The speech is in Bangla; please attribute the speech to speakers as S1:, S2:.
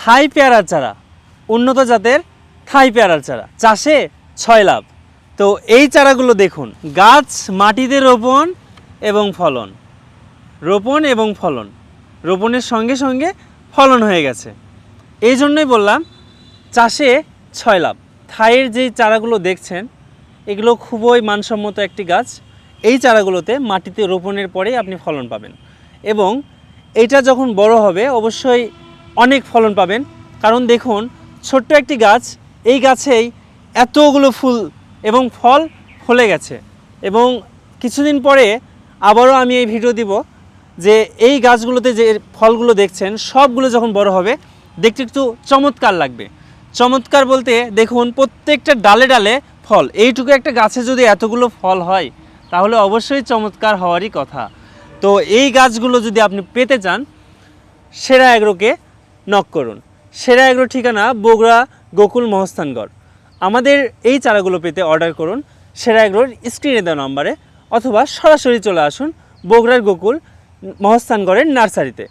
S1: থাই পেয়ারার চারা, উন্নত জাতের থাই পেয়ারার চারা, চাষে 6 লাভ। তো এই চারাগুলো দেখুন, গাছ মাটিতে রোপণ এবং ফলন, রোপণ এবং ফলন, রোপণের সঙ্গে সঙ্গে ফলন হয়ে গেছে। এই জন্যই বললাম চাষে 6 লাভ। থাইয়ের যেই চারাগুলো দেখছেন এগুলো খুবই মানসম্মত একটি গাছ। এই চারাগুলোতে মাটিতে রোপণের পরেই আপনি ফলন পাবেন এবং এটা যখন বড় হবে অবশ্যই অনেক ফলন পাবেন। কারণ দেখুন, ছোট্ট একটি গাছ, এই গাছেই এতগুলো ফুল এবং ফল ফলে গেছে। এবং কিছুদিন পরে আবারও আমি এই ভিডিও দিব যে এই গাছগুলোতে যে ফলগুলো দেখছেন সবগুলো যখন বড় হবে দেখতে একটু চমৎকার লাগবে। চমৎকার বলতে দেখুন প্রত্যেকটা ডালে ডালে ফল। এইটুকু একটা গাছে যদি এতগুলো ফল হয় তাহলে অবশ্যই চমৎকার হওয়ারই কথা। তো এই গাছগুলো যদি আপনি পেতে চান, সেরা এগ্রোকে নক করুন। সেরা এগ্রো ঠিকানা বগুড়া গোকুল মহস্থানগড়। আমাদের এই চারাগুলো পেতে অর্ডার করুন সেরা এগ্রোর স্ক্রিনে দেওয়া নম্বরে, অথবা সরাসরি চলে আসুন বগুড়ার গোকুল মহস্থানগড়ের নার্সারিতে।